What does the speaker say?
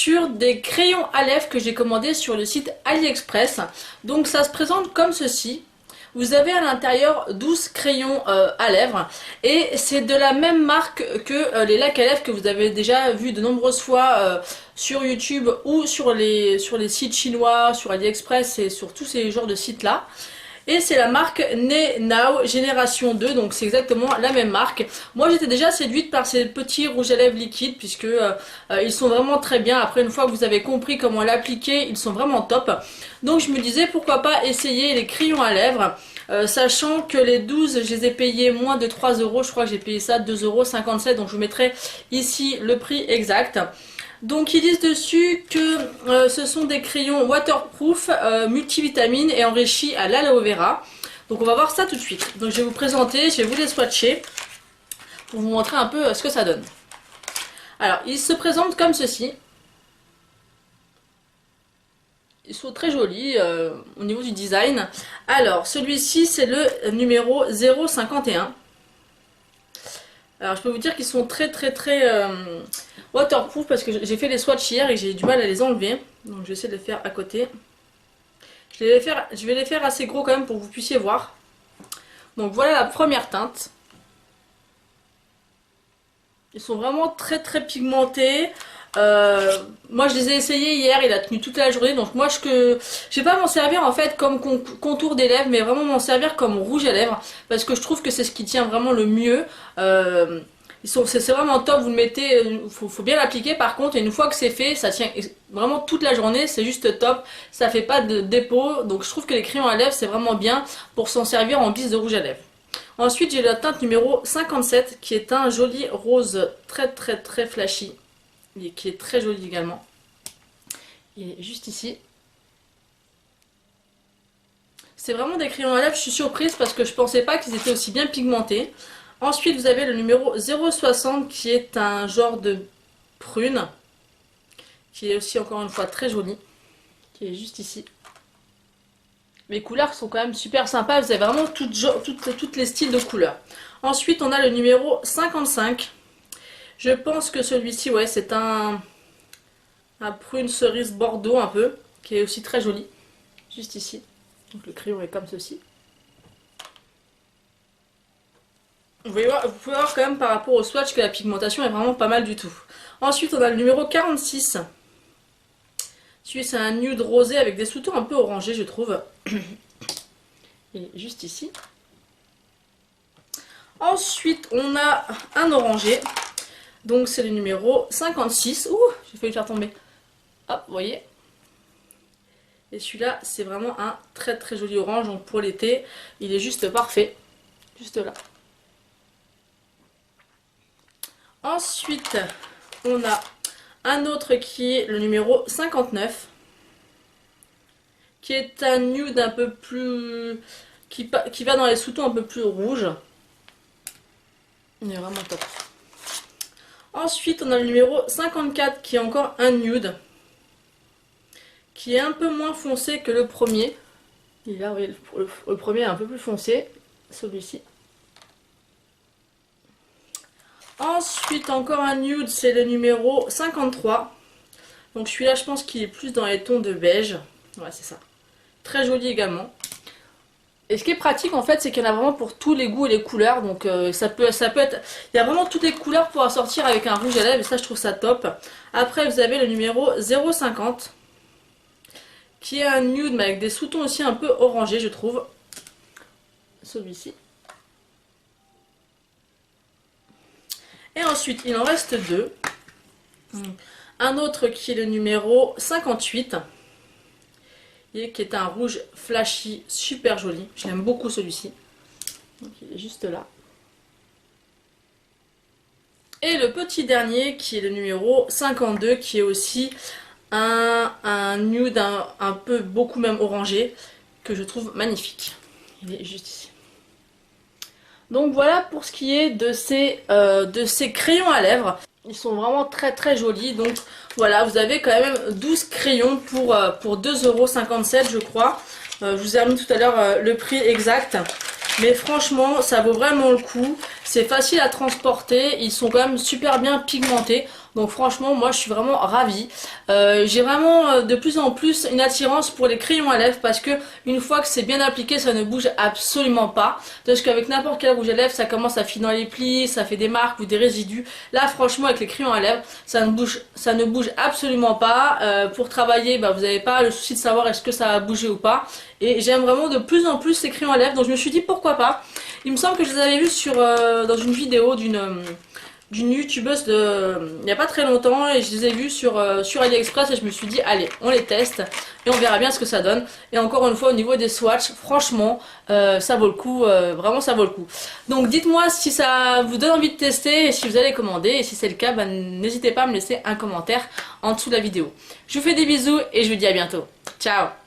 sur des crayons à lèvres que j'ai commandés sur le site AliExpress. Donc ça se présente comme ceci. Vous avez à l'intérieur 12 crayons à lèvres et c'est de la même marque que les lacs à lèvres que vous avez déjà vu de nombreuses fois sur YouTube ou sur les sites chinois, sur AliExpress et sur tous ces genres de sites là. Et c'est la marque Now Génération 2, donc c'est exactement la même marque. Moi j'étais déjà séduite par ces petits rouges à lèvres liquides puisque ils sont vraiment très bien. Après une fois que vous avez compris comment l'appliquer, ils sont vraiment top. Donc je me disais pourquoi pas essayer les crayons à lèvres. Sachant que les 12 je les ai payés moins de 3 €, je crois que j'ai payé ça 2,57 €, donc je vous mettrai ici le prix exact. Donc ils disent dessus que ce sont des crayons waterproof, multivitamines et enrichis à l'aloe vera. Donc on va voir ça tout de suite. Donc je vais vous présenter, je vais vous les swatcher pour vous montrer un peu ce que ça donne. Alors ils se présentent comme ceci. Ils sont très jolis au niveau du design. Alors celui-ci c'est le numéro 051. Alors je peux vous dire qu'ils sont très waterproof parce que j'ai fait les swatchs hier et j'ai du mal à les enlever. Donc je vais essayer de les faire à côté. Je vais les faire assez gros quand même pour que vous puissiez voir. Donc voilà la première teinte. Ils sont vraiment très pigmentés. Moi je les ai essayés hier, il a tenu toute la journée, donc moi je vais pas m'en servir en fait comme contour des lèvres, mais vraiment m'en servir comme rouge à lèvres parce que je trouve que c'est ce qui tient vraiment le mieux. C'est vraiment top, vous le mettez, faut bien l'appliquer par contre, et une fois que c'est fait, ça tient vraiment toute la journée, c'est juste top, ça fait pas de dépôt, donc je trouve que les crayons à lèvres c'est vraiment bien pour s'en servir en bise de rouge à lèvres. Ensuite j'ai la teinte numéro 57 qui est un joli rose très flashy. Qui est très joli également. Il est juste ici. C'est vraiment des crayons à lèvres, je suis surprise parce que je pensais pas qu'ils étaient aussi bien pigmentés. Ensuite vous avez le numéro 060 qui est un genre de prune. Qui est aussi encore une fois très joli. Qui est juste ici. Les couleurs sont quand même super sympas, vous avez vraiment toutes les styles de couleurs. Ensuite on a le numéro 55. Je pense que celui-ci, ouais, c'est un prune cerise bordeaux un peu, qui est aussi très joli, juste ici. Donc le crayon est comme ceci. Vous pouvez voir quand même par rapport au swatch que la pigmentation est vraiment pas mal du tout. Ensuite, on a le numéro 46. Celui c'est un nude rosé avec des sous-tons un peu orangés, je trouve. Il est juste ici. Ensuite, on a un orangé. Donc c'est le numéro 56. Ouh, j'ai failli le faire tomber. Hop, vous voyez. Et celui-là, c'est vraiment un très joli orange. Donc pour l'été, il est juste parfait. Juste là. Ensuite, on a un autre qui est le numéro 59. Qui est un nude un peu plus... qui va dans les sous-tons un peu plus rouges. Il est vraiment top. Ensuite, on a le numéro 54 qui est encore un nude. Qui est un peu moins foncé que le premier. Et là, vous voyez, le premier est un peu plus foncé. Celui-ci. Ensuite, encore un nude, c'est le numéro 53. Donc celui-là, je pense qu'il est plus dans les tons de beige. Ouais, c'est ça. Très joli également. Et ce qui est pratique en fait, c'est qu'il y en a vraiment pour tous les goûts et les couleurs. Donc ça peut être... Il y a vraiment toutes les couleurs pour assortir avec un rouge à lèvres. Et ça, je trouve ça top. Après, vous avez le numéro 050. Qui est un nude, mais avec des sous-tons aussi un peu orangés, je trouve. Celui-ci. Et ensuite, il en reste deux. Un autre qui est le numéro 58. Et qui est un rouge flashy, super joli. Je l'aime beaucoup celui-ci. Donc il est juste là. Et le petit dernier qui est le numéro 52 qui est aussi un nude un peu beaucoup même orangé que je trouve magnifique. Il est juste ici. Donc voilà pour ce qui est de ces crayons à lèvres. Ils sont vraiment très jolis. Donc voilà, vous avez quand même 12 crayons pour 2,57 € je crois. Je vous ai remis tout à l'heure le prix exact. Mais franchement, ça vaut vraiment le coup. C'est facile à transporter. Ils sont quand même super bien pigmentés. Donc franchement, moi je suis vraiment ravie. J'ai vraiment de plus en plus une attirance pour les crayons à lèvres parce que une fois que c'est bien appliqué, ça ne bouge absolument pas. Parce qu'avec n'importe quel rouge à lèvres, ça commence à filer dans les plis, ça fait des marques ou des résidus. Là franchement, avec les crayons à lèvres, ça ne bouge absolument pas. Pour travailler, bah, vous n'avez pas le souci de savoir est-ce que ça va bouger ou pas. Et j'aime vraiment de plus en plus ces crayons à lèvres, donc je me suis dit pourquoi pas. Il me semble que je les avais vus dans une vidéo d'une youtubeuse il n'y a pas très longtemps, et je les ai vus sur AliExpress et je me suis dit allez, on les teste et on verra bien ce que ça donne. Et encore une fois, au niveau des swatchs, franchement ça vaut le coup, vraiment ça vaut le coup. Donc dites-moi si ça vous donne envie de tester et si vous allez commander, et si c'est le cas, bah, n'hésitez pas à me laisser un commentaire en dessous de la vidéo. Je vous fais des bisous et je vous dis à bientôt. Ciao.